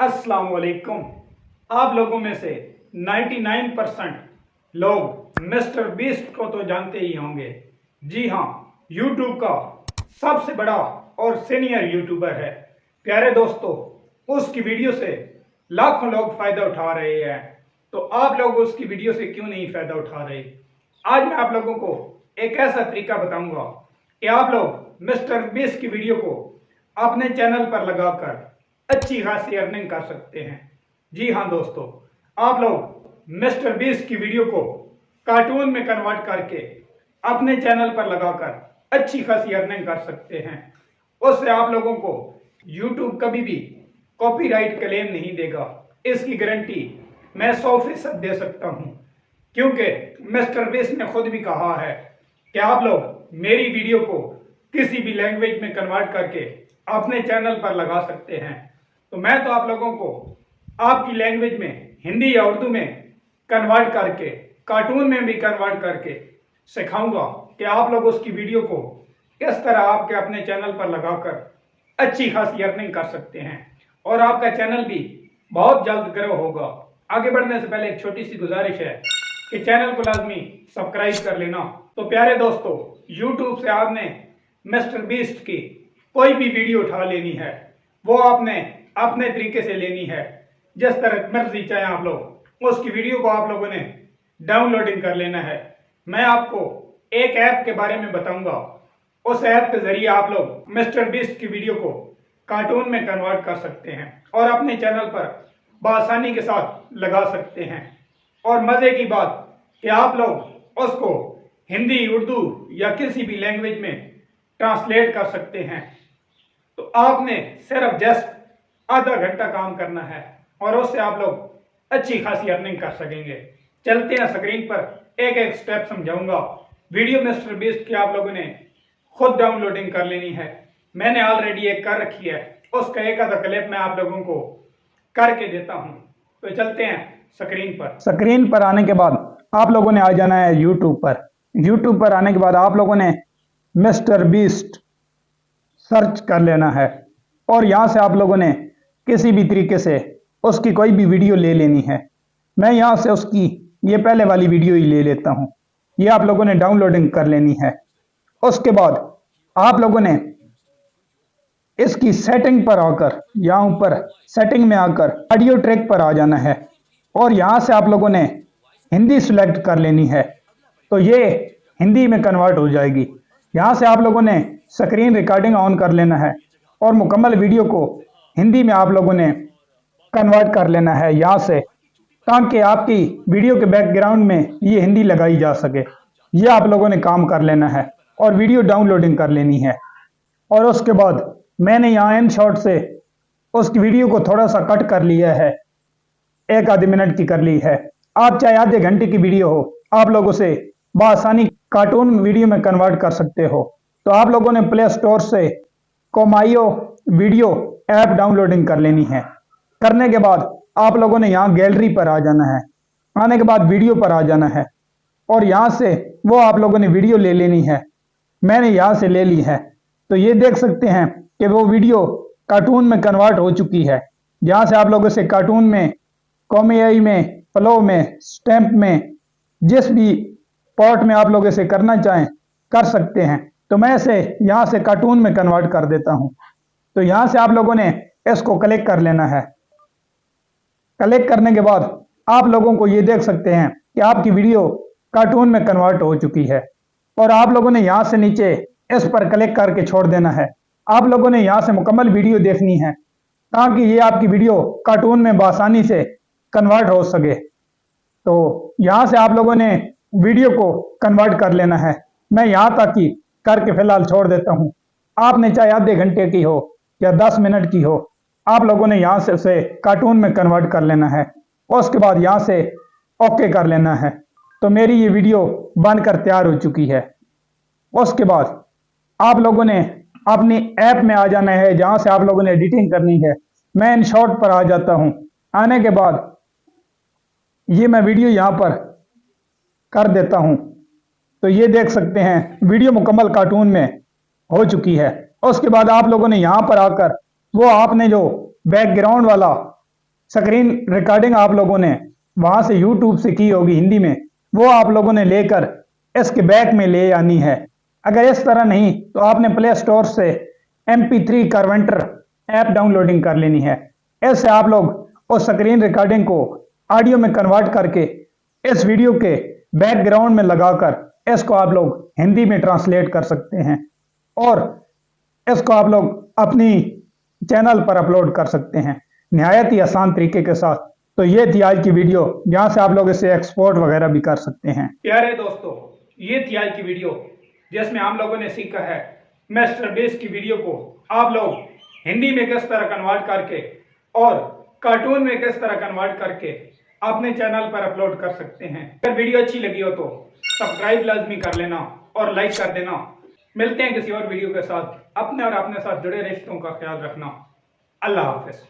अस्सलाम वालेकुम। आप लोगों में से 99% लोग मिस्टर बीस्ट को तो जानते ही होंगे। जी हाँ, यूट्यूब का सबसे बड़ा और सीनियर यूट्यूबर है। प्यारे दोस्तों, उसकी वीडियो से लाखों लोग फायदा उठा रहे हैं, तो आप लोग उसकी वीडियो से क्यों नहीं फायदा उठा रहे। आज मैं आप लोगों को एक ऐसा तरीका बताऊंगा कि आप लोग मिस्टर बीस्ट की वीडियो को अपने चैनल पर लगाकर अच्छी खासी अर्निंग कर सकते हैं। जी हाँ दोस्तों, आप लोग मिस्टर बीस्ट की वीडियो को कार्टून में कन्वर्ट करके अपने चैनल पर लगाकर अच्छी खासी अर्निंग कर सकते हैं। उससे आप लोगों को यूट्यूब कभी भी कॉपीराइट क्लेम नहीं देगा। इसकी गारंटी मैं 100% दे सकता हूं, क्योंकि मिस्टर बीस्ट ने खुद भी कहा है कि आप लोग मेरी वीडियो को किसी भी लैंग्वेज में कन्वर्ट करके अपने चैनल पर लगा सकते हैं। तो मैं तो आप लोगों को आपकी लैंग्वेज में, हिंदी या उर्दू में कन्वर्ट करके, कार्टून में भी कन्वर्ट करके सिखाऊंगा कि आप लोग उसकी वीडियो को किस तरह आपके अपने चैनल पर लगाकर अच्छी खासी अर्निंग कर सकते हैं और आपका चैनल भी बहुत जल्द ग्रो होगा। आगे बढ़ने से पहले एक छोटी सी गुजारिश है कि चैनल को लाजमी सब्सक्राइब कर लेना। तो प्यारे दोस्तों, यूट्यूब से आपने मिस्टर बीस्ट की कोई भी वीडियो उठा लेनी है, वो आपने अपने तरीके से लेनी है, जिस तरह मर्जी चाहे आप लोग उसकी वीडियो को आप लोगों ने डाउनलोडिंग कर लेना है। मैं आपको एक ऐप के बारे में बताऊंगा, उस ऐप के जरिए आप लोग मिस्टर बीस्ट की वीडियो को कार्टून में कन्वर्ट कर सकते हैं और अपने चैनल पर बआसानी के साथ लगा सकते हैं। और मजे की बात कि आप लोग उसको हिंदी, उर्दू या किसी भी लैंग्वेज में ट्रांसलेट कर सकते हैं। तो आपने सिर्फ जस्ट आधा घंटा काम करना है और उससे आप लोग अच्छी खासी अर्निंग कर सकेंगे। चलते हैं स्क्रीन पर, एक एक स्टेप समझाऊंगा। वीडियो मिस्टर बीस्ट की आप लोगों ने खुद डाउनलोडिंग कर लेनी है। मैंने ऑलरेडी एक कर रखी है, उसका एक आधा क्लिप मैं आप लोगों को करके देता हूं। तो चलते हैं स्क्रीन पर। स्क्रीन पर आने के बाद आप लोगों ने आ जाना है यूट्यूब पर। यूट्यूब पर आने के बाद आप लोगों ने मिस्टर बीस्ट सर्च कर लेना है और यहां से आप लोगों ने किसी भी तरीके से उसकी कोई भी वीडियो ले लेनी है। मैं यहां से उसकी ये पहले वाली वीडियो ही ले लेता हूं। ये आप लोगों ने डाउनलोडिंग कर लेनी है। उसके बाद आप लोगों ने इसकी सेटिंग पर आकर, यहां ऊपर सेटिंग में आकर ऑडियो ट्रैक पर आ जाना है और यहां से आप लोगों ने हिंदी सिलेक्ट कर लेनी है, तो ये हिंदी में कन्वर्ट हो जाएगी। यहां से आप लोगों ने स्क्रीन रिकॉर्डिंग ऑन कर लेना है और मुकम्मल वीडियो को हिंदी में आप लोगों ने कन्वर्ट कर लेना है यहां से, ताकि आपकी वीडियो के बैकग्राउंड में ये हिंदी लगाई जा सके। ये आप लोगों ने काम कर लेना है और वीडियो डाउनलोडिंग कर लेनी है। और उसके बाद मैंने यहाँ इन शॉर्ट से उसकी वीडियो को थोड़ा सा कट कर लिया है, एक आधे मिनट की कर ली है। आप चाहे आधे घंटे की वीडियो हो, आप लोग उसे बआसानी कार्टून वीडियो में कन्वर्ट कर सकते हो। तो आप लोगों ने प्ले स्टोर से कोमायो वीडियो ऐप डाउनलोडिंग कर लेनी है। करने के बाद आप लोगों ने यहाँ गैलरी पर आ जाना है। आने के बाद वीडियो पर आ जाना है और यहाँ से वो आप लोगों ने वीडियो ले लेनी है। मैंने यहाँ से ले ली है, तो ये देख सकते हैं कि वो वीडियो कार्टून में कन्वर्ट हो चुकी है। यहाँ से आप लोग इसे कार्टून में, कॉमेडी में, फ्लो में, स्टैम्प में, जिस भी पार्ट में आप लोग इसे करना चाहें कर सकते हैं। तो मैं इसे यहाँ से कार्टून में कन्वर्ट कर देता हूँ। तो यहाँ से आप लोगों ने इसको क्लिक कर लेना है। क्लिक करने के बाद आप लोगों को ये देख सकते हैं कि आपकी वीडियो कार्टून में कन्वर्ट हो चुकी है और आप लोगों ने यहाँ से नीचे इस पर क्लिक करके छोड़ देना है। आप लोगों ने यहाँ से मुकम्मल वीडियो देखनी है ताकि ये आपकी वीडियो कार्टून में बआसानी से कन्वर्ट हो सके। तो यहाँ से आप लोगों ने वीडियो को कन्वर्ट कर लेना है। मैं यहाँ तक ही करके फिलहाल छोड़ देता हूँ। आपने चाहे आधे घंटे की हो या 10 मिनट की हो, आप लोगों ने यहाँ से उसे कार्टून में कन्वर्ट कर लेना है। उसके बाद यहाँ से ओके कर लेना है। तो मेरी ये वीडियो बनकर तैयार हो चुकी है। उसके बाद आप लोगों ने अपनी ऐप में आ जाना है, जहाँ से आप लोगों ने एडिटिंग करनी है। मैं इन शॉर्ट पर आ जाता हूँ। आने के बाद ये मैं वीडियो यहाँ पर कर देता हूँ। तो ये देख सकते हैं वीडियो मुकम्मल कार्टून में हो चुकी है। उसके बाद आप लोगों ने यहाँ पर आकर वो आपने जो बैकग्राउंड वाला स्क्रीन रिकॉर्डिंग आप लोगों ने वहां से यूट्यूब से की होगी हिंदी में, वो आप लोगों ने लेकर इसके बैक में ले आनी है। अगर इस तरह नहीं तो आपने प्ले स्टोर से MP3 कन्वर्टर ऐप डाउनलोडिंग कर लेनी है। इससे आप लोग उस स्क्रीन रिकॉर्डिंग को ऑडियो में कन्वर्ट करके इस वीडियो के बैकग्राउंड में लगाकर इसको आप लोग हिंदी में ट्रांसलेट कर सकते हैं और इसको आप लोग अपनी चैनल पर अपलोड कर सकते हैं निहायत ही आसान तरीके के साथ। तो ये थी आज की वीडियो, जहां से आप लोग इसे एक्सपोर्ट वगैरह भी कर सकते हैं। प्यारे दोस्तों, ये थी आज की वीडियो जिसमें हम लोगों ने सीखा है मिस्टर बीस्ट की वीडियो को आप लोग हिंदी में किस तरह कन्वर्ट करके और कार्टून में किस तरह कन्वर्ट करके अपने चैनल पर अपलोड कर सकते हैं। अगर वीडियो अच्छी लगी हो तो सब्सक्राइब लाजमी कर लेना और लाइक कर देना। मिलते हैं किसी और वीडियो के साथ। अपने और अपने साथ जुड़े रिश्तों का ख्याल रखना। अल्लाह हाफिज।